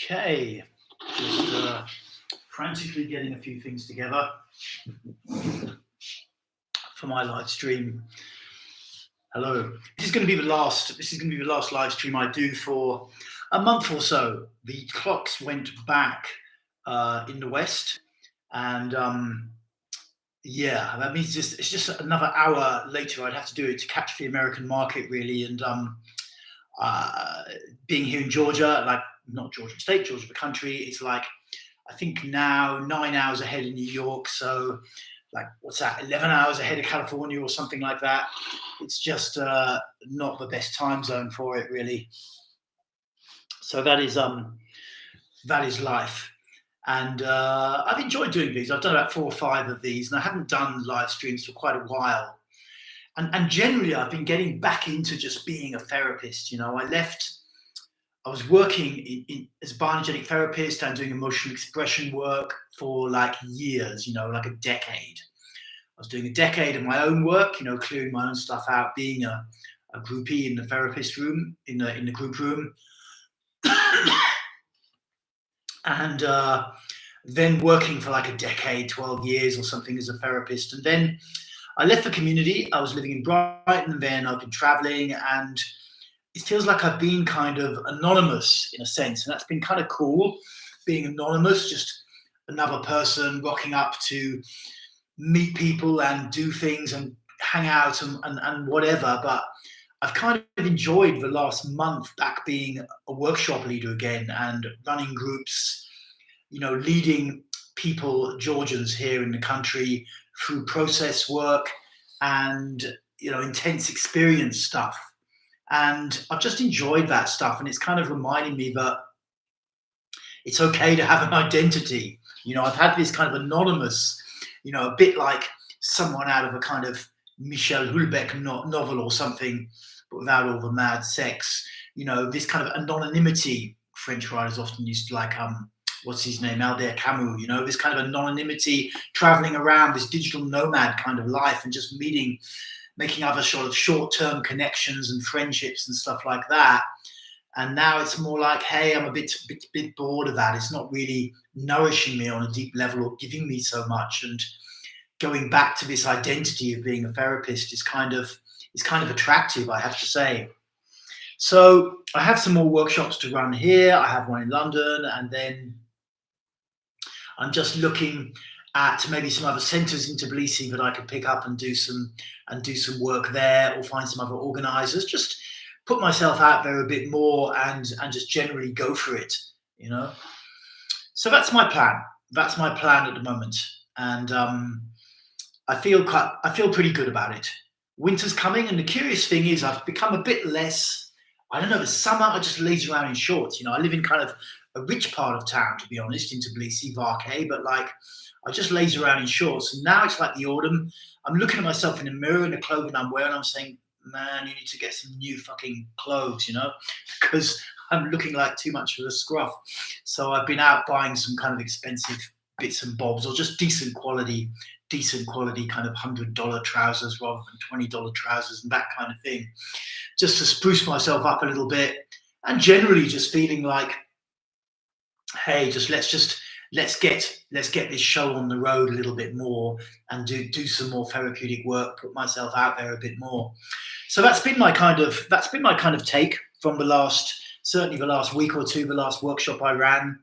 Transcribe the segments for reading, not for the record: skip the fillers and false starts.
Okay, just frantically getting a few things together for my live stream. Hello. This is going to be the last. This is going to be the last live stream I do for a month or so. The clocks went back in the West, and yeah, that means it's just another hour later. I'd have to do it to catch the American market, really. And uh, being here in Georgia, like not Georgia State, Georgia the country, it's like I think now 9 hours ahead in New York. So like what's that, 11 hours ahead of California or something like that. It's just not the best time zone for it, really. So that is life. And I've enjoyed doing these. I've done about 4 or 5 of these, and I haven't done live streams for quite a while. And generally, I've been getting back into just being a therapist. I was working as a bioenergetic therapist and doing emotional expression work for like years, like a decade. I was doing a decade of my own work, clearing my own stuff out, being a groupie in the therapist room, in the group room, and then working for like a decade, 12 years or something as a therapist. And then I left the community. I was living in Brighton, then I've been traveling, and it feels like I've been kind of anonymous in a sense. And that's been kind of cool, being anonymous, just another person rocking up to meet people and do things and hang out and whatever. But I've kind of enjoyed the last month back being a workshop leader again and running groups, leading people, Georgians here in the country, through process work and intense experience stuff. And I've just enjoyed that stuff, and it's kind of reminding me that it's okay to have an identity. I've had this kind of anonymous, a bit like someone out of a kind of Michel Houellebecq novel or something, but without all the mad sex. This kind of anonymity. French writers often used to like what's his name, Albert Camus. This kind of anonymity, traveling around, this digital nomad kind of life, and just making other sort of short-term connections and friendships and stuff like that. And now it's more like, hey, I'm a bit bored of that. It's not really nourishing me on a deep level or giving me so much. And going back to this identity of being a therapist is kind of attractive, I have to say. So I have some more workshops to run here. I have one in London, and then I'm just looking at maybe some other centres in Tbilisi that I could pick up and do some work there, or find some other organisers. Just put myself out there a bit more and just generally go for it. So that's my plan. That's my plan at the moment, and I feel pretty good about it. Winter's coming, and the curious thing is I've become a bit less. I don't know. The summer I just laze around in shorts. I live in kind of a rich part of town, to be honest, in Tbilisi, Varkey, but like I just laze around in shorts. And now it's like the autumn. I'm looking at myself in the mirror and the clothing I'm wearing. I'm saying, man, you need to get some new fucking clothes, because I'm looking like too much of a scruff. So I've been out buying some kind of expensive bits and bobs, or just decent quality kind of $100 trousers rather than $20 trousers and that kind of thing, just to spruce myself up a little bit. And generally just feeling like, hey, let's get this show on the road a little bit more and do some more therapeutic work, put myself out there a bit more. So that's been my kind of take from certainly the last week or two, the last workshop I ran.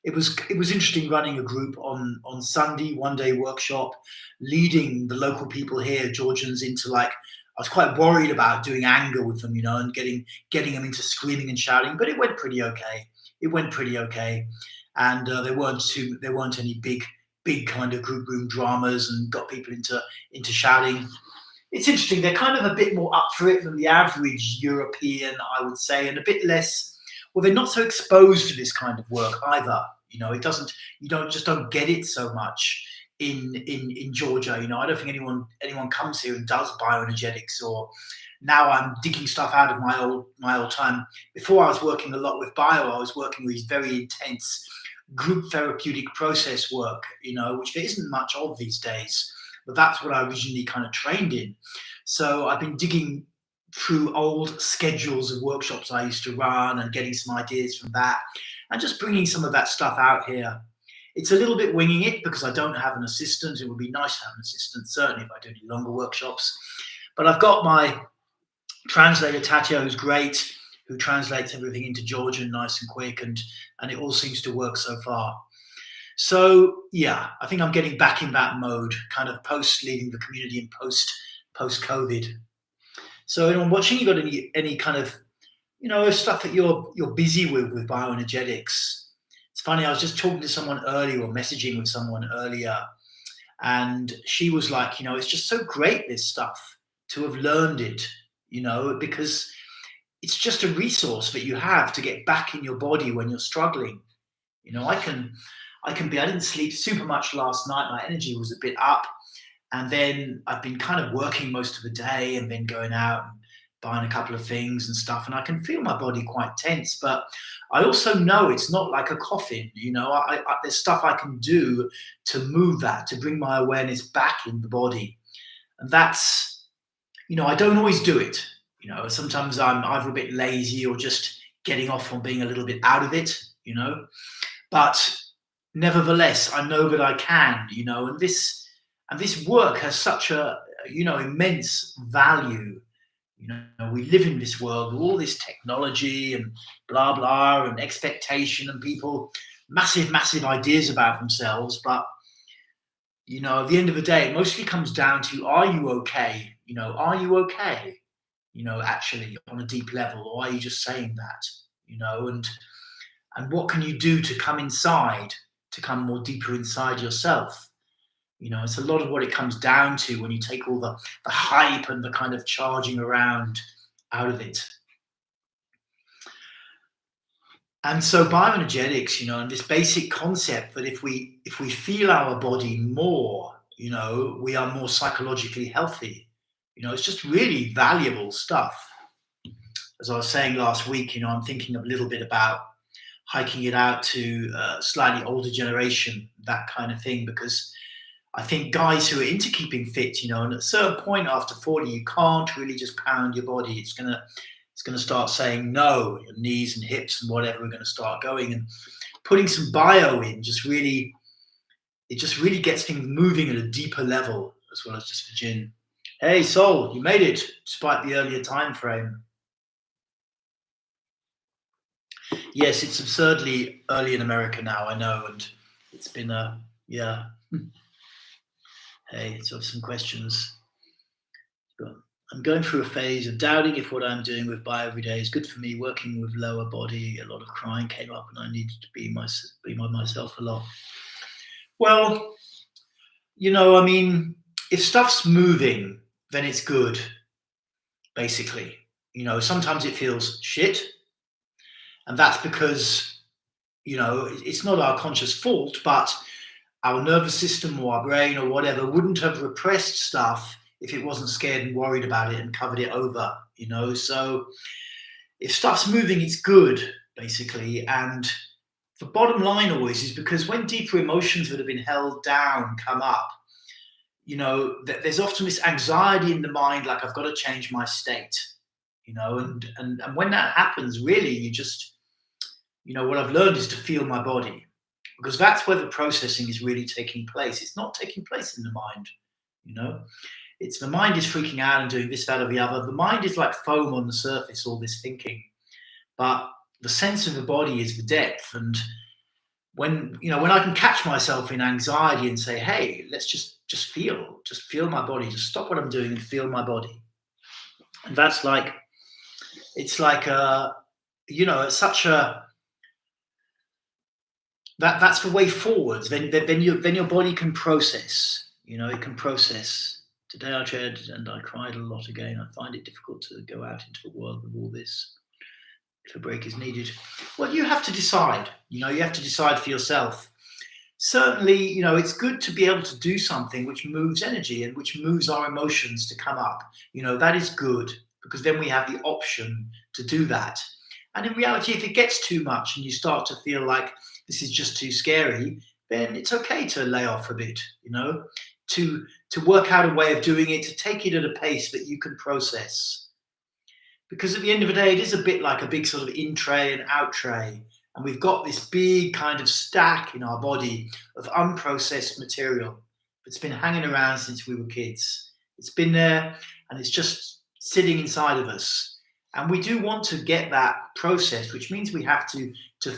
It was interesting running a group on Sunday, 1-day workshop, leading the local people here, Georgians, into like, I was quite worried about doing anger with them, and getting them into screaming and shouting, but it went pretty okay. And there weren't any big kind of group room dramas and got people into shouting. It's interesting. They're kind of a bit more up for it than the average European, I would say, and a bit less. Well, they're not so exposed to this kind of work either. You don't get it so much in Georgia. I don't think anyone comes here and does bioenergetics, or now I'm digging stuff out of my old time. Before I was working a lot with bio, I was working with very intense group therapeutic process work, which there isn't much of these days, but that's what I originally kind of trained in. So I've been digging through old schedules of workshops I used to run and getting some ideas from that and just bringing some of that stuff out here. It's a little bit winging it because I don't have an assistant. It would be nice to have an assistant, certainly if I do any longer workshops. But I've got my translator, Tatio, who's great, who translates everything into Georgian nice and quick, and it all seems to work so far. So yeah, I think I'm getting back in that mode, kind of post leaving the community and post COVID. So I'm watching. You got any kind of stuff that you're busy with bioenergetics? It's funny. I was just talking to someone earlier, or messaging with someone earlier, and she was like, it's just so great this stuff to have learned it, because it's just a resource that you have to get back in your body when you're struggling. I didn't sleep super much last night. My energy was a bit up. And then I've been kind of working most of the day and then going out and buying a couple of things and stuff. And I can feel my body quite tense. But I also know it's not like a coffin. There's stuff I can do to move that, to bring my awareness back in the body. And that's, I don't always do it. Sometimes I'm either a bit lazy or just getting off on being a little bit out of it, But nevertheless, I know that I can, and this work has such a, immense value. We live in this world with all this technology and blah, blah, and expectation and people, massive, massive ideas about themselves. But, at the end of the day, it mostly comes down to, are you okay? Are you okay? Actually on a deep level, or are you just saying that? And what can you do to come inside, to come more deeper inside yourself? It's a lot of what it comes down to when you take all the hype and the kind of charging around out of it. And so bioenergetics, and this basic concept that if we feel our body more, we are more psychologically healthy. It's just really valuable stuff. As I was saying last week, I'm thinking a little bit about hiking it out to a slightly older generation, that kind of thing, because I think guys who are into keeping fit, and at a certain point after 40, you can't really just pound your body. It's gonna start saying no. Your knees and hips and whatever are going to start going, and putting some bio in just really gets things moving at a deeper level, as well as just for Jin. Hey, Sol, you made it despite the earlier time frame. Yes, it's absurdly early in America now, I know, and it's been yeah. Hey, so some questions. I'm going through a phase of doubting if what I'm doing with bio every day is good for me. Working with lower body, a lot of crying came up, and I needed to be myself a lot. Well, if stuff's moving, then it's good. Basically, sometimes it feels shit, and that's because it's not our conscious fault, but our nervous system or our brain or whatever wouldn't have repressed stuff if it wasn't scared and worried about it and covered it over, So if stuff's moving, it's good, basically. And the bottom line always is because when deeper emotions that have been held down come up, there's often this anxiety in the mind, like I've got to change my state, and when that happens, really, you just, what I've learned is to feel my body, because that's where the processing is really taking place. It's not taking place in the mind, It's the mind is freaking out and doing this, that, or the other. The mind is like foam on the surface, all this thinking. But the sense of the body is the depth. And when I can catch myself in anxiety and say, hey, let's just feel my body, just stop what I'm doing and feel my body. And that's like, it's like it's such a, that's the way forwards. Then your body can process, it can process. Today I shared and I cried a lot again. I find it difficult to go out into the world with all this. If a break is needed, well, you have to decide. You have to decide for yourself. Certainly, it's good to be able to do something which moves energy and which moves our emotions to come up. That is good, because then we have the option to do that. And in reality, if it gets too much and you start to feel like this is just too scary, then it's okay to lay off a bit, to work out a way of doing it, to take it at a pace that you can process. Because at the end of the day, it is a bit like a big sort of in tray and out tray. And we've got this big kind of stack in our body of unprocessed material that's been hanging around since we were kids. It's been there and it's just sitting inside of us. And we do want to get that processed, which means we have to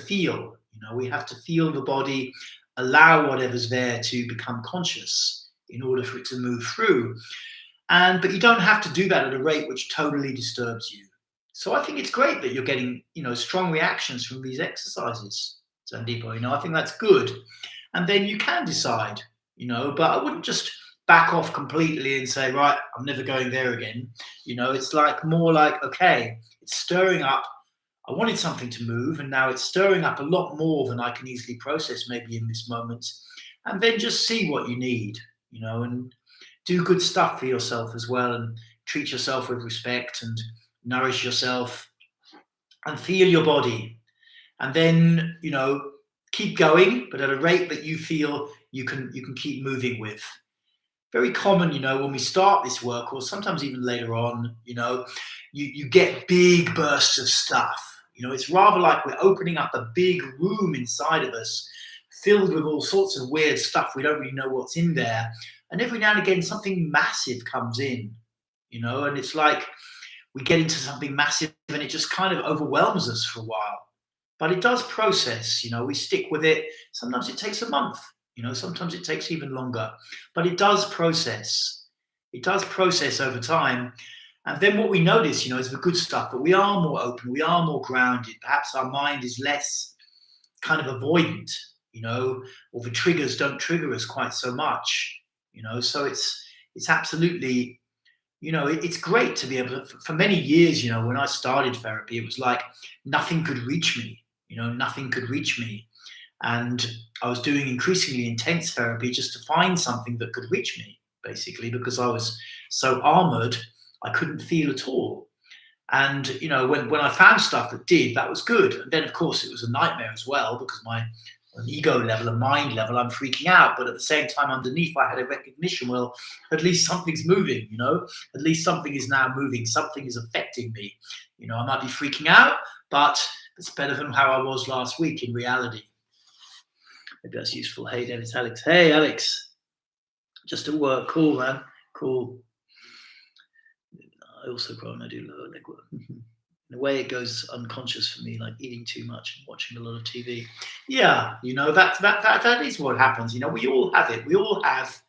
feel, we have to feel the body, allow whatever's there to become conscious in order for it to move through. But you don't have to do that at a rate which totally disturbs you. So I think it's great that you're getting, strong reactions from these exercises, Sandeepa. I think that's good. And then you can decide, but I wouldn't just back off completely and say, right, I'm never going there again. It's like more like, okay, it's stirring up. I wanted something to move, and now it's stirring up a lot more than I can easily process maybe in this moment. And then just see what you need, and do good stuff for yourself as well, and treat yourself with respect and nourish yourself and feel your body. And then, keep going, but at a rate that you feel you can keep moving with. Very common, when we start this work, or sometimes even later on, you get big bursts of stuff. It's rather like we're opening up a big room inside of us, filled with all sorts of weird stuff. We don't really know what's in there. And every now and again, something massive comes in, and it's like we get into something massive and it just kind of overwhelms us for a while. But it does process, we stick with it. Sometimes it takes a month, sometimes it takes even longer, but it does process. It does process over time. And then what we notice, is the good stuff, but we are more open, we are more grounded. Perhaps our mind is less kind of avoidant, or the triggers don't trigger us quite so much, so it's absolutely, it's great to be able to, for many years, when I started therapy, it was like nothing could reach me, nothing could reach me. And I was doing increasingly intense therapy just to find something that could reach me, basically, because I was so armored, I couldn't feel at all. And, when I found stuff that did, that was good. And then, of course, it was a nightmare as well, because on ego level and mind level, I'm freaking out. But at the same time, underneath, I had a recognition, well, at least something's moving, at least something is now moving. Something is affecting me. I might be freaking out, but it's better than how I was last week in reality. Maybe that's useful. Hey, Dennis, Alex. Hey, Alex. Just at work. Cool, man. Cool. I also grow and I do lower leg work. In a way, it goes unconscious for me, like eating too much and watching a lot of TV. Yeah, that is what happens. We all have it. We all have.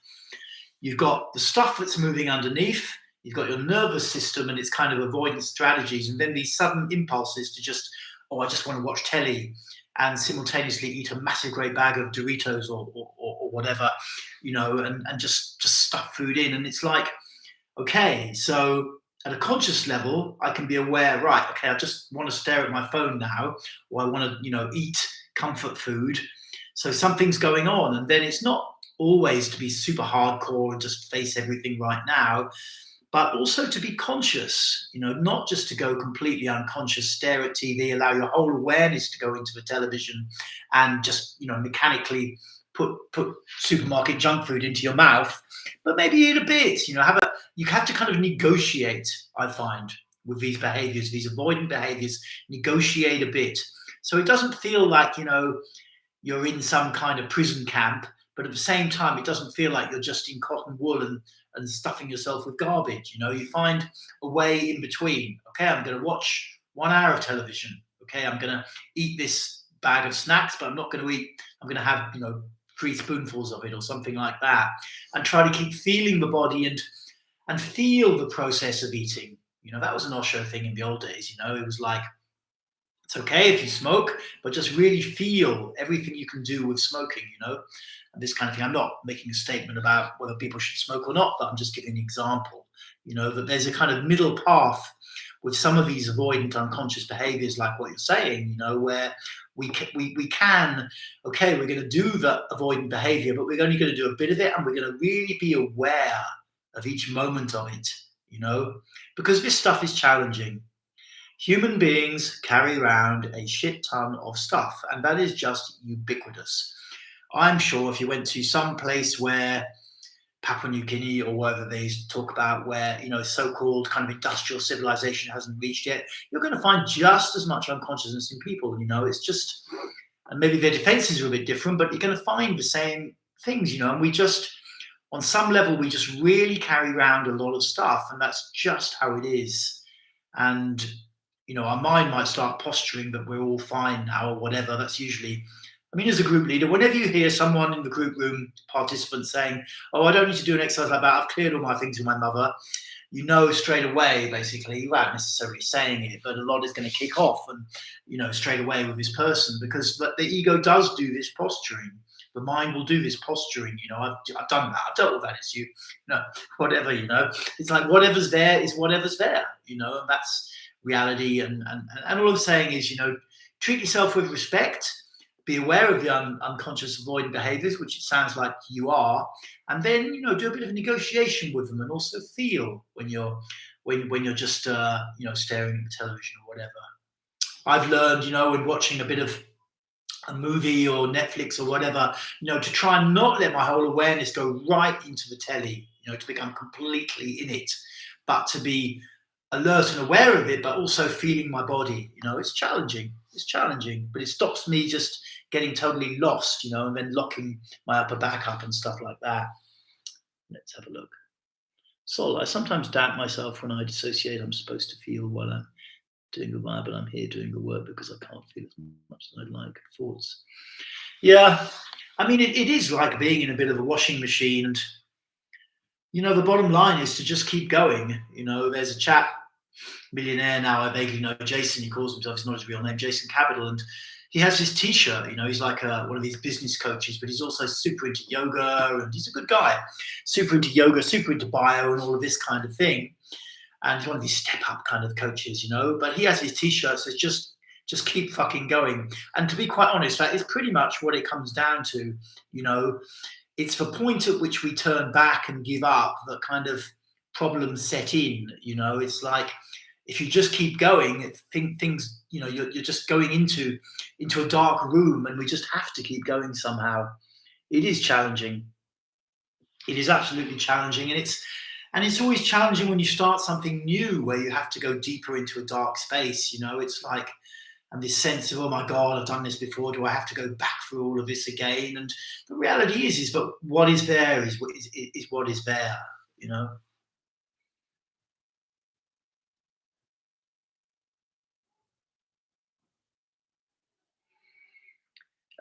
You've got the stuff that's moving underneath. You've got your nervous system and its kind of avoidance strategies, and then these sudden impulses to just, I just want to watch telly, and simultaneously eat a massive great bag of Doritos or whatever, and just stuff food in. And it's like, okay, so at a conscious level, I can be aware, right, okay, I just want to stare at my phone now, or I want to, eat comfort food. So something's going on. And then it's not always to be super hardcore and just face everything right now, but also to be conscious, not just to go completely unconscious, stare at TV, allow your whole awareness to go into the television and just, mechanically put supermarket junk food into your mouth, but maybe eat a bit, you have to kind of negotiate, I find, with these behaviors, these avoidant behaviors, negotiate a bit. So it doesn't feel like, you're in some kind of prison camp, but at the same time, it doesn't feel like you're just in cotton wool and stuffing yourself with garbage. You find a way in between. Okay, I'm going to watch 1 hour of television. Okay, I'm going to eat this bag of snacks, but I'm not going to eat, I'm going to have, 3 spoonfuls of it or something like that, and try to keep feeling the body and feel the process of eating. That was an Osho thing in the old days. It was like, it's okay if you smoke, but just really feel everything you can do with smoking, and this kind of thing. I'm not making a statement about whether people should smoke or not, but I'm just giving an example, that there's a kind of middle path with some of these avoidant unconscious behaviors, like what you're saying, where we can, okay, we're going to do the avoidant behavior, but we're only going to do a bit of it, and we're going to really be aware of each moment of it, because this stuff is challenging. Human beings carry around a shit ton of stuff, and that is just ubiquitous. I'm sure if you went to some place where Papua New Guinea or wherever they used to talk about, where so-called kind of industrial civilization hasn't reached yet, you're going to find just as much unconsciousness in people. It's just, and maybe their defenses are a bit different, but you're going to find the same things. And we just, on some level, we just really carry around a lot of stuff, and that's just how it is. And our mind might start posturing that we're all fine now or whatever. That's usually, as a group leader, whenever you hear someone in the group room, participant, saying, "Oh, I don't need to do an exercise like that, I've cleared all my things with my mother," straight away, basically, without necessarily saying it, but a lot is going to kick off, and straight away with this person, because the ego does do this posturing. The mind will do this posturing. I've done that. I've dealt with that issue. Whatever. It's like whatever's there is whatever's there. And that's reality. And all I'm saying is, treat yourself with respect. Be aware of the unconscious avoidant behaviors, which it sounds like you are, and then do a bit of negotiation with them, and also feel when you're just staring at the television or whatever. I've learned, in watching a bit of a movie or Netflix or whatever, to try and not let my whole awareness go right into the telly, to become completely in it, but to be alert and aware of it, but also feeling my body. It's challenging. It's challenging, but it stops me just getting totally lost, and then locking my upper back up and stuff like that. Let's have a look. Sol, I sometimes doubt myself when I dissociate. I'm supposed to feel while I'm doing the vibe, but I'm here doing the work because I can't feel as much as I'd like. Thoughts? Yeah, it is like being in a bit of a washing machine, and the bottom line is to just keep going. There's a chap, millionaire now, I vaguely know, Jason, he calls himself, it's not his real name, Jason Capital, and he has this t-shirt, he's like one of these business coaches, but he's also super into yoga, and he's a good guy, super into yoga, super into bio and all of this kind of thing. And he's one of these step-up kind of coaches, but he has his t-shirt that says, just keep fucking going. And to be quite honest, that is pretty much what it comes down to. It's the point at which we turn back and give up that kind of problems set in. It's like, if you just keep going, things, you're just going into a dark room, and we just have to keep going somehow. It is challenging. It is absolutely challenging, and it's always challenging when you start something new where you have to go deeper into a dark space. It's like, and this sense of, oh my God, I've done this before. Do I have to go back through all of this again? And the reality is that what is there is what is there.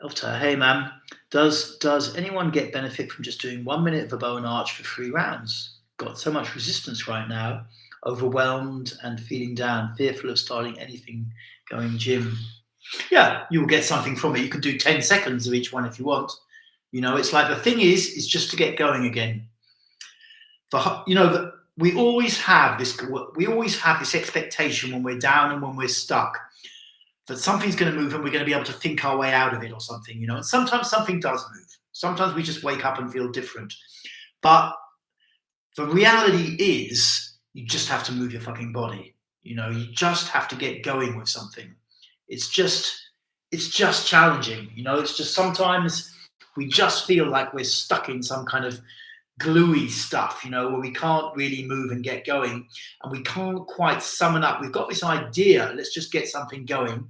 Elftar, hey man, does anyone get benefit from just doing 1 minute of a bow and arch for 3 rounds? Got so much resistance right now, overwhelmed and feeling down, fearful of starting anything going gym. Yeah, you will get something from it. You can do 10 seconds of each one if you want. It's like, the thing is just to get going again. We always have this expectation when we're down and when we're stuck, that something's going to move and we're going to be able to think our way out of it or something, and sometimes something does move. Sometimes we just wake up and feel different. But the reality is, you just have to move your fucking body. You just have to get going with something. It's just challenging. It's just, sometimes we just feel like we're stuck in some kind of gluey stuff, where we can't really move and get going, and we can't quite summon up. We've got this idea, let's just get something going,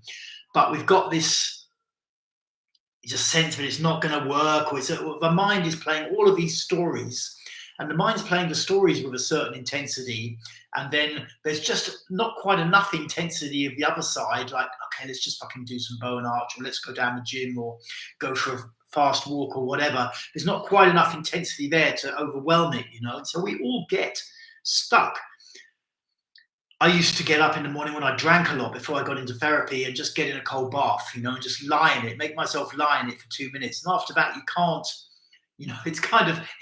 but we've got this, it's a sense that it's not going to work, or the mind is playing all of these stories, and the mind's playing the stories with a certain intensity, and then there's just not quite enough intensity of the other side, like, okay, let's just fucking do some bow and arch, or let's go down the gym, or go for a fast walk or whatever. There's not quite enough intensity there to overwhelm it, and so we all get stuck. I used to get up in the morning when I drank a lot before I got into therapy, and just get in a cold bath, and just lie in it, make myself lie in it for 2 minutes, and after that you can't,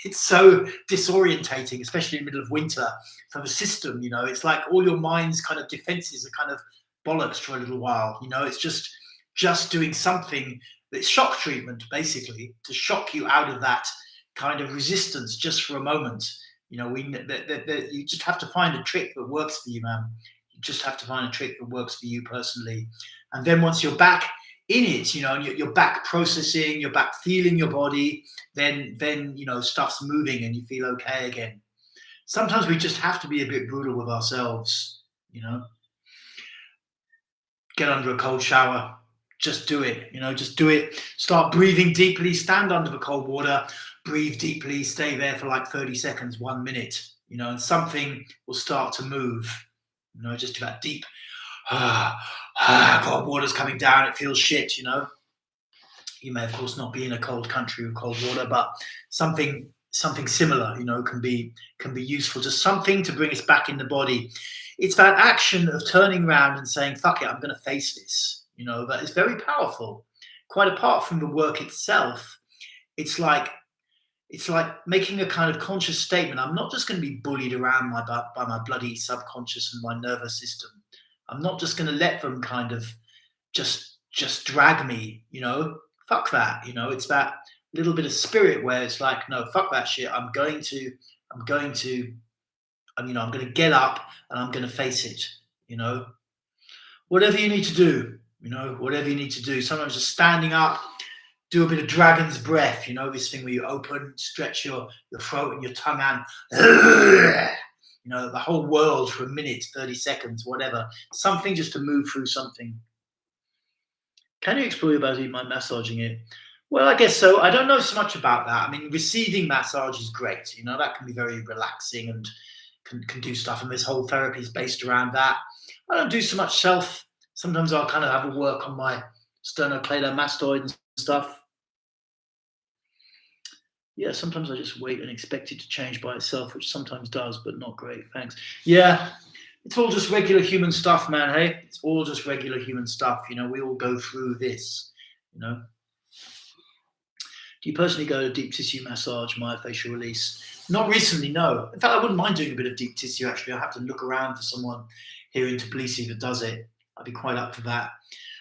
it's so disorientating, especially in the middle of winter for the system. It's like all your mind's kind of defenses are kind of bollocks for a little while. It's just doing something. It's shock treatment, basically, to shock you out of that kind of resistance just for a moment. You just have to find a trick that works for you, man. You just have to find a trick that works for you personally. And then once you're back in it, and you're back processing, you're back feeling your body, then stuff's moving and you feel okay again. Sometimes we just have to be a bit brutal with ourselves, get under a cold shower, just do it, just do it. Start breathing deeply, stand under the cold water, breathe deeply, stay there for like 30 seconds, 1 minute, and something will start to move, just do that deep, cold water's coming down, it feels shit, You may, of course, not be in a cold country with cold water, but something similar, can be useful. Just something to bring us back in the body. It's that action of turning around and saying, "Fuck it, I'm going to face this." That is very powerful. Quite apart from the work itself, it's like making a kind of conscious statement. I'm not just going to be bullied around by my bloody subconscious and my nervous system. I'm not just going to let them kind of just drag me. Fuck that. It's that little bit of spirit where it's like, no, fuck that shit. I'm going to get up and I'm going to face it. Whatever you need to do. Whatever you need to do. Sometimes just standing up, do a bit of dragon's breath. This thing where you open, stretch your throat and your tongue out. The whole world for a minute, 30 seconds, whatever. Something just to move through something. Can you explore about my massaging it? Well, I guess so. I don't know so much about that. I mean, receiving massage is great. That can be very relaxing and can do stuff. And this whole therapy is based around that. I don't do so much self. Sometimes I'll kind of have a work on my sternocleidomastoid and stuff. Yeah, sometimes I just wait and expect it to change by itself, which sometimes does, but not great. Thanks. Yeah. It's all just regular human stuff, man, hey? It's all just regular human stuff. We all go through this, Do you personally go to deep tissue massage, myofascial release? Not recently, no. In fact, I wouldn't mind doing a bit of deep tissue, actually. I'll have to look around for someone here in Tbilisi that does it. I'd be quite up for that.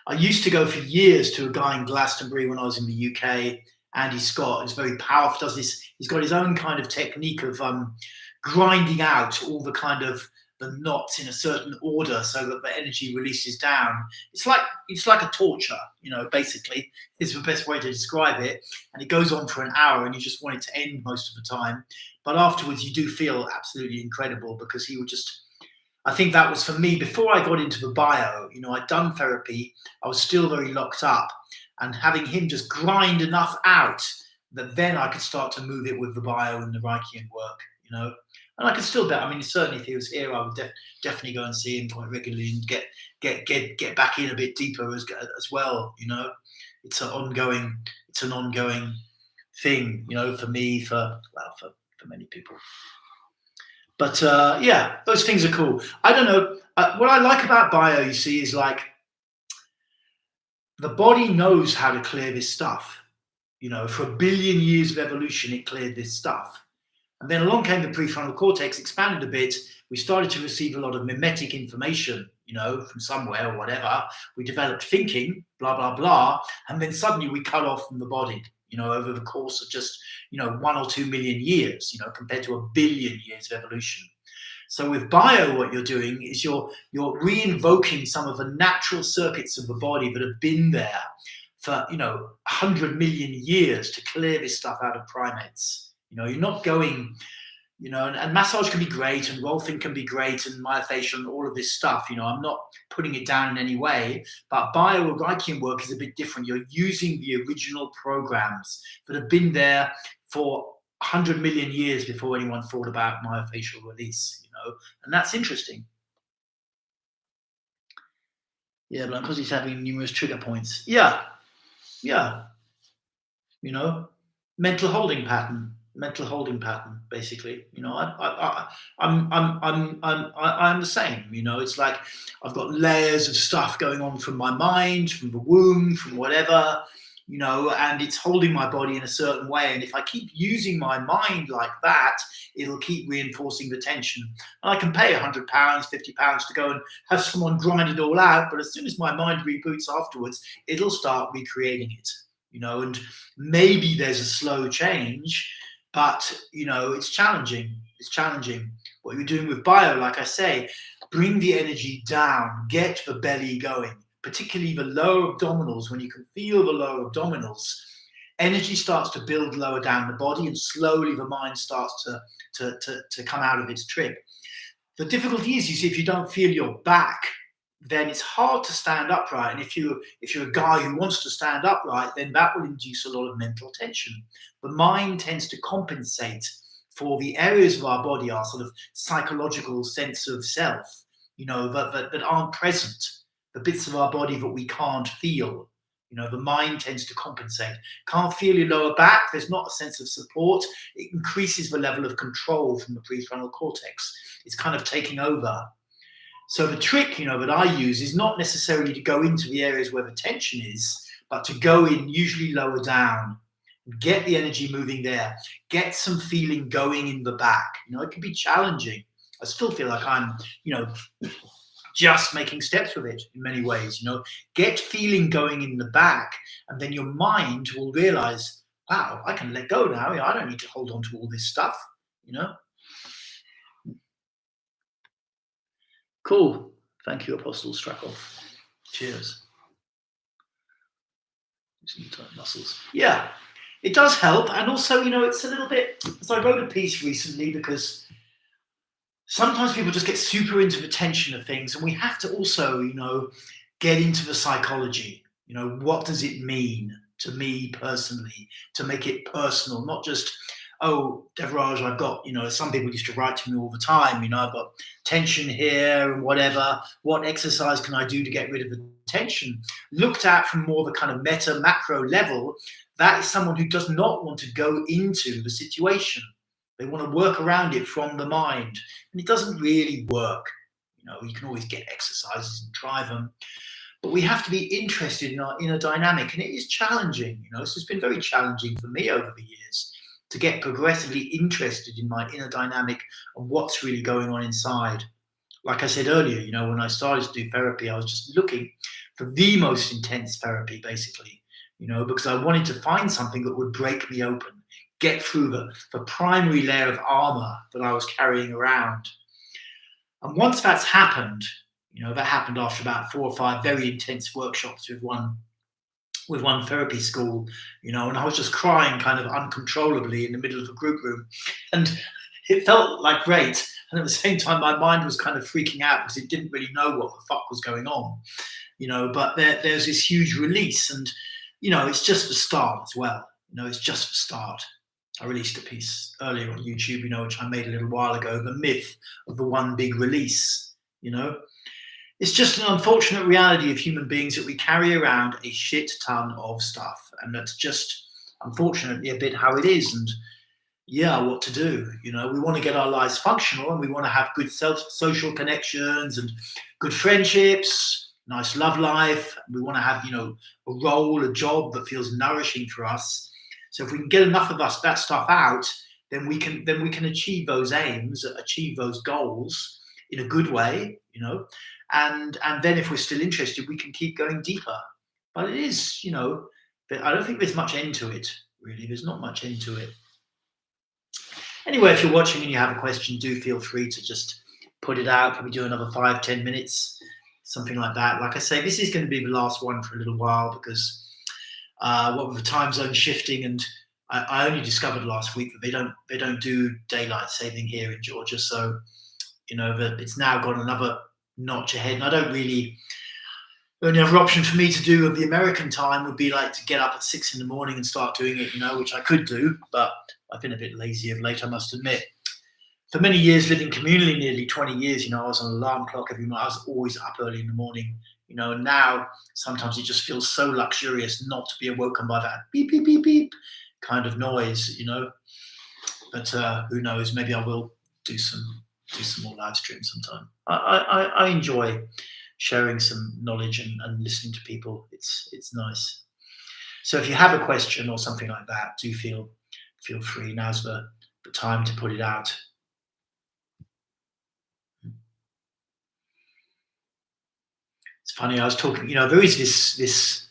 I used to go for years to a guy in Glastonbury when I was in the UK, Andy Scott. He's very powerful, does this. He's got his own kind of technique of grinding out all the kind of the knots in a certain order so that the energy releases down. It's like a torture, basically, is the best way to describe it. And it goes on for an hour and you just want it to end most of the time. But afterwards you do feel absolutely incredible because he would just, I think that was for me, before I got into the bio, I'd done therapy, I was still very locked up, and having him just grind enough out that then I could start to move it with the bio and the Reichian work, And I could still bet. I mean, certainly if he was here, I would definitely go and see him quite regularly and get back in a bit deeper as well. It's an ongoing thing. For me, for many people. But yeah, those things are cool. I don't know. What I like about bio, you see, is like the body knows how to clear this stuff. For 1 billion years of evolution, it cleared this stuff. And then along came the prefrontal cortex, expanded a bit. We started to receive a lot of mimetic information, from somewhere or whatever. We developed thinking, blah, blah, blah. And then suddenly we cut off from the body, over the course of just, 1 or 2 million years, compared to 1 billion years of evolution. So with bio, what you're doing is you're re-invoking some of the natural circuits of the body that have been there for, 100 million years to clear this stuff out of primates. You're not going, and massage can be great, and rolfing can be great, and myofascial and all of this stuff. I'm not putting it down in any way, but bio or Reichian work is a bit different. You're using the original programs that have been there for 100 million years before anyone thought about myofascial release, and that's interesting. Yeah, but because he's having numerous trigger points. Yeah. Mental holding pattern, basically. I'm the same. It's like I've got layers of stuff going on from my mind, from the womb, from whatever, and it's holding my body in a certain way. And if I keep using my mind like that, it'll keep reinforcing the tension. And I can pay £100, £50 to go and have someone grind it all out. But as soon as my mind reboots afterwards, it'll start recreating it, and maybe there's a slow change, but, it's challenging. What you're doing with bio, like I say, bring the energy down, get the belly going, particularly the lower abdominals, when you can feel the lower abdominals, energy starts to build lower down the body, and slowly the mind starts to come out of its trip. The difficulty is, you see, if you don't feel your back, then it's hard to stand upright. And if you're a guy who wants to stand upright, then that will induce a lot of mental tension. The mind tends to compensate for the areas of our body, our sort of psychological sense of self, that aren't present, the bits of our body that we can't feel. The mind tends to compensate. Can't feel your lower back, there's not a sense of support. It increases the level of control from the prefrontal cortex. It's kind of taking over. So the trick, that I use is not necessarily to go into the areas where the tension is, but to go in usually lower down, get the energy moving there, get some feeling going in the back. It can be challenging. I still feel like I'm, just making steps with it in many ways. Get feeling going in the back, and then your mind will realize, wow, I can let go now. I don't need to hold on to all this stuff. Cool. Thank you, Apostle Strakov. Cheers. Some tight muscles. Yeah, it does help. And also, it's a little bit, so I wrote a piece recently because sometimes people just get super into the tension of things, and we have to also, get into the psychology. What does it mean to me personally, to make it personal, not just, oh, Devraj, I've got, some people used to write to me all the time, I've got tension here and whatever. What exercise can I do to get rid of the tension? Looked at from more the kind of meta macro level, that is someone who does not want to go into the situation. They want to work around it from the mind. And it doesn't really work. You can always get exercises and try them. But we have to be interested in our inner dynamic. And it is challenging. So it's been very challenging for me over the years to get progressively interested in my inner dynamic and what's really going on inside. Like I said earlier, when I started to do therapy, I was just looking for the most intense therapy, basically, because I wanted to find something that would break me open, get through the primary layer of armor that I was carrying around. And once that's happened, that happened after about 4 or 5 very intense workshops with one therapy school, and I was just crying kind of uncontrollably in the middle of a group room. And it felt like great. And at the same time, my mind was kind of freaking out because it didn't really know what the fuck was going on, but there's this huge release. And, it's just the start as well. It's just the start. I released a piece earlier on YouTube, which I made a little while ago, the myth of the one big release, It's just an unfortunate reality of human beings that we carry around a shit ton of stuff. And that's just, unfortunately, a bit how it is. And yeah, what to do? We want to get our lives functional, and we want to have good social connections and good friendships, nice love life. We want to have, a role, a job that feels nourishing for us. So if we can get enough of that stuff out, then we can achieve those aims, achieve those goals in a good way, and then if we're still interested, we can keep going deeper. But it is, I don't think there's much end to it, really. There's not much end to it. Anyway, if you're watching and you have a question, do feel free to just put it out. Probably do another 5-10 minutes, something like that. Like I say, this is going to be the last one for a little while because what with the time zone shifting, and I only discovered last week that they don't do daylight saving here in Georgia. So, that it's now got another notch ahead. And I don't really, the only other option for me to do of the American time would be like to get up at 6 in the morning and start doing it, which I could do, but I've been a bit lazy of late, I must admit. For many years, living communally, nearly 20 years, I was on an alarm clock every morning. I was always up early in the morning, and now sometimes it just feels so luxurious not to be awoken by that beep, beep, beep, beep kind of noise, But who knows, maybe I will do some more live streams sometime. I enjoy sharing some knowledge and listening to people. It's nice. So if you have a question or something like that, do feel free. Now's the time to put it out. It's funny, I was talking, there is this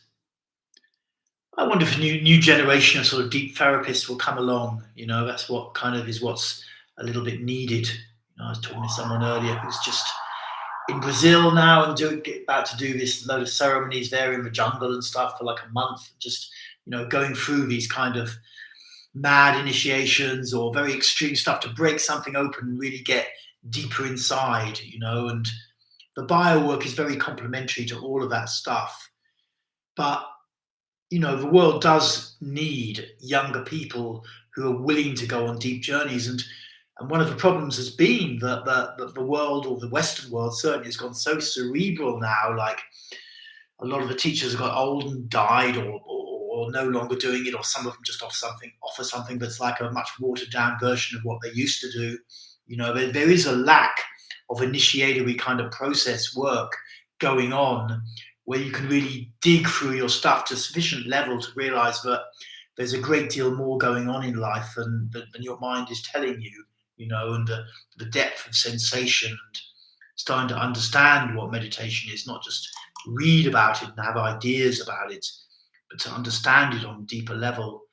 I wonder if a new generation of sort of deep therapists will come along. That's what kind of is what's a little bit needed. I was talking to someone earlier who's just in Brazil now and about to do this load of ceremonies there in the jungle and stuff for like a month, just going through these kind of mad initiations or very extreme stuff to break something open and really get deeper inside, and the bio work is very complementary to all of that stuff. But the world does need younger people who are willing to go on deep journeys. And one of the problems has been that the world, or the Western world certainly, has gone so cerebral now. Like, a lot of the teachers have got old and died, or no longer doing it, or some of them just offer something that's like a much watered down version of what they used to do. There is a lack of initiatory kind of process work going on, where you can really dig through your stuff to a sufficient level to realize that there's a great deal more going on in life than your mind is telling you, and the depth of sensation, and starting to understand what meditation is, not just read about it and have ideas about it, but to understand it on a deeper level,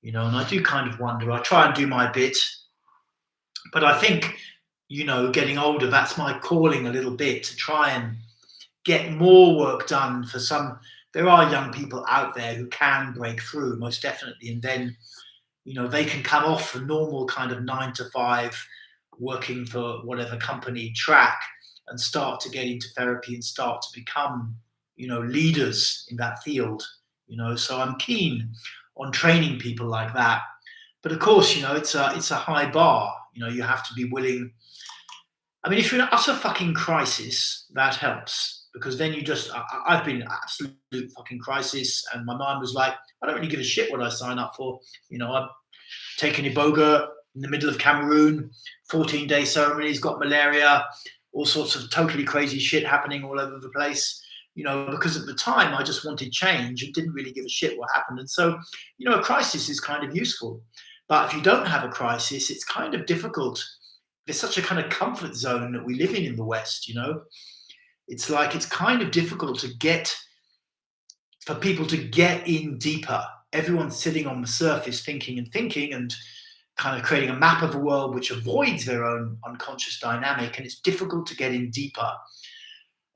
and I do kind of wonder, I try and do my bit, but I think, getting older, that's my calling a little bit, to try and get more work done for some. There are young people out there who can break through, most definitely, and then they can come off the normal kind of 9 to 5 working for whatever company track and start to get into therapy and start to become leaders in that field. So I'm keen on training people like that, but of course it's a high bar. You have to be willing. I mean, if you're in an utter fucking crisis, that helps, because then I've been in absolute fucking crisis, and my mind was like, I don't really give a shit what I sign up for. I've taken Iboga in the middle of Cameroon, 14-day ceremonies, got malaria, all sorts of totally crazy shit happening all over the place, because at the time I just wanted change and didn't really give a shit what happened. And so, a crisis is kind of useful. But if you don't have a crisis, it's kind of difficult. There's such a kind of comfort zone that we live in the West, It's like, it's kind of difficult for people to get in deeper. Everyone's sitting on the surface thinking and kind of creating a map of a world which avoids their own unconscious dynamic, and it's difficult to get in deeper.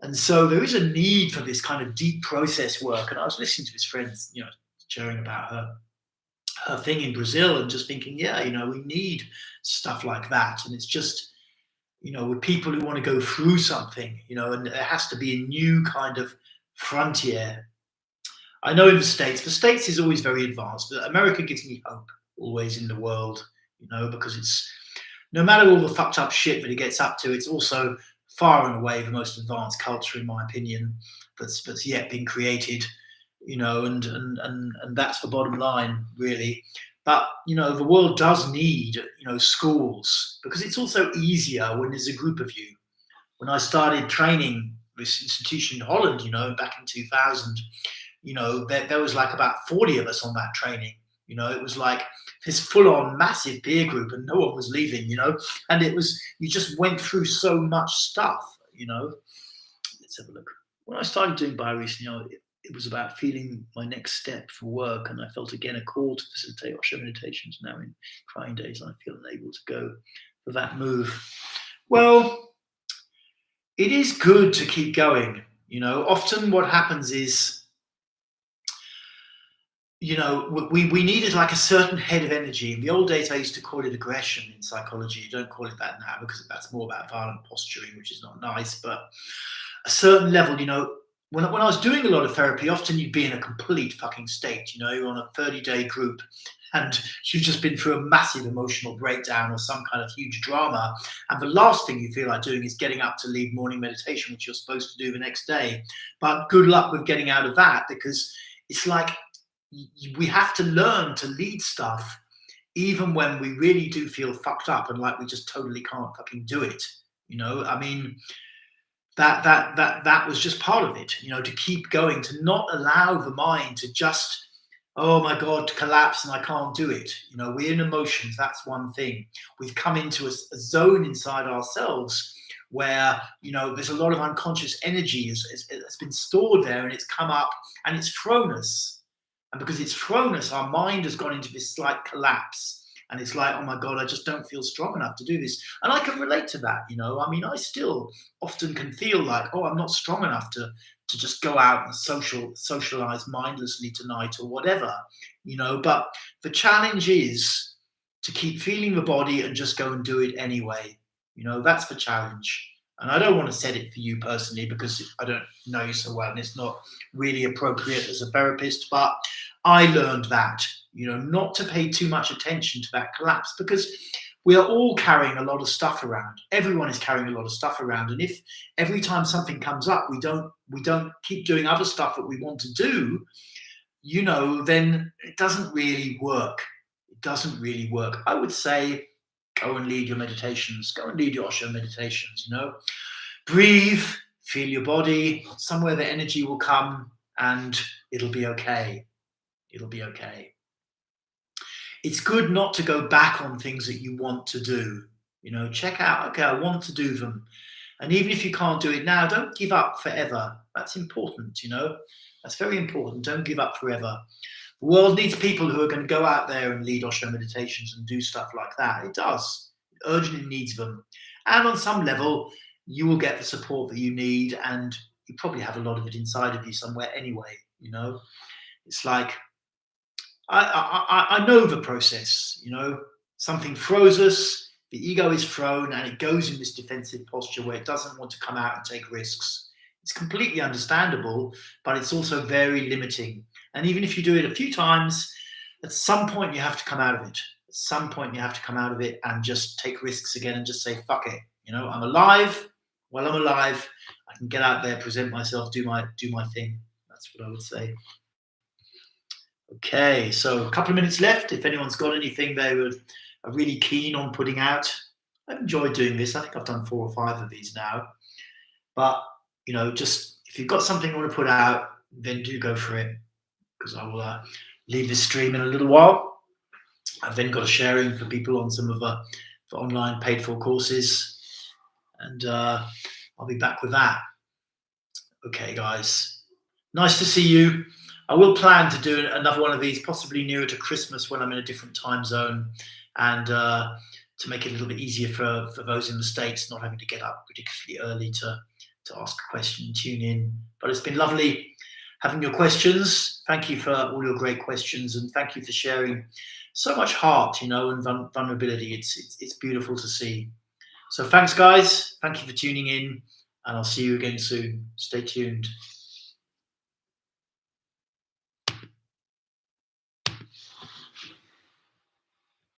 And so there is a need for this kind of deep process work. And I was listening to his friends, sharing about her thing in Brazil, and just thinking, we need stuff like that. And it's just, with people who want to go through something, and there has to be a new kind of frontier. I know in the States is always very advanced, but America gives me hope always in the world, because it's, no matter all the fucked up shit that it gets up to, it's also far and away the most advanced culture, in my opinion, that's yet been created, and that's the bottom line, really. But the world does need schools, because it's also easier when there's a group of you. When I started training this institution in Holland, back in 2000, there was like about 40 of us on that training. It was like this full-on massive peer group, and no one was leaving. And it was, you just went through so much stuff. Let's have a look. When I started doing bio recently, it was about feeling my next step for work, and I felt again a call to facilitate Osho meditations. Now in trying days, I feel unable to go for that move. Well, it is good to keep going. Often what happens is, we needed like a certain head of energy. In the old days, I used to call it aggression in psychology. You don't call it that now, because that's more about violent posturing, which is not nice. But a certain level, when I was doing a lot of therapy, often you'd be in a complete fucking state. You're on a 30-day group, and you've just been through a massive emotional breakdown or some kind of huge drama. And the last thing you feel like doing is getting up to lead morning meditation, which you're supposed to do the next day. But good luck with getting out of that, because it's like, we have to learn to lead stuff even when we really do feel fucked up and like we just totally can't fucking do it. I mean, that was just part of it, to keep going, to not allow the mind to just, oh my God, collapse and I can't do it. We're in emotions. That's one thing. We've come into a zone inside ourselves where, there's a lot of unconscious energy has been stored there, and it's come up and it's thrown us. And because it's thrown us, our mind has gone into this slight collapse, and it's like, oh my God, I just don't feel strong enough to do this. And I can relate to that, you know. I mean, I still often can feel like, oh, I'm not strong enough to just go out and socialize mindlessly tonight or whatever, you know. But the challenge is to keep feeling the body and just go and do it anyway. You know, that's the challenge. And I don't want to set it for you personally because I don't know you so well and it's not really appropriate as a therapist. But I learned that, you know, not to pay too much attention to that collapse because we are all carrying a lot of stuff around. Everyone is carrying a lot of stuff around. And if every time something comes up, we don't keep doing other stuff that we want to do, you know, then it doesn't really work. It doesn't really work. I would say go and lead your meditations, go and lead your Osho meditations, you know. Breathe, feel your body, somewhere the energy will come and it'll be okay. It'll be okay. It's good not to go back on things that you want to do. You know, check out, okay, I want to do them. And even if you can't do it now, don't give up forever. That's important, you know. That's very important. Don't give up forever. The world needs people who are going to go out there and lead Osho meditations and do stuff like that. It does. It urgently needs them. And on some level, you will get the support that you need, and you probably have a lot of it inside of you somewhere anyway, you know. It's like, I know the process, you know. Something throws us, the ego is thrown, and it goes in this defensive posture where it doesn't want to come out and take risks. It's completely understandable, but it's also very limiting. And even if you do it a few times, at some point you have to come out of it. At some point you have to come out of it and just take risks again and just say, fuck it. You know, I'm alive. While I'm alive, I can get out there, present myself, do my thing. That's what I would say. Okay, so a couple of minutes left. If anyone's got anything they are really keen on putting out, I've enjoyed doing this. I think I've done 4 or 5 of these now. But, you know, just if you've got something you want to put out, then do go for it. Because I will leave this stream in a little while. I've then got a sharing for people on some of the online paid for courses. And I'll be back with that. Okay, guys. Nice to see you. I will plan to do another one of these, possibly nearer to Christmas when I'm in a different time zone, and to make it a little bit easier for those in the States not having to get up ridiculously early to ask a question and tune in. But it's been lovely having your questions. Thank you for all your great questions, and thank you for sharing so much heart, you know, and vulnerability. It's beautiful to see. So thanks, guys. Thank you for tuning in, and I'll see you again soon. Stay tuned.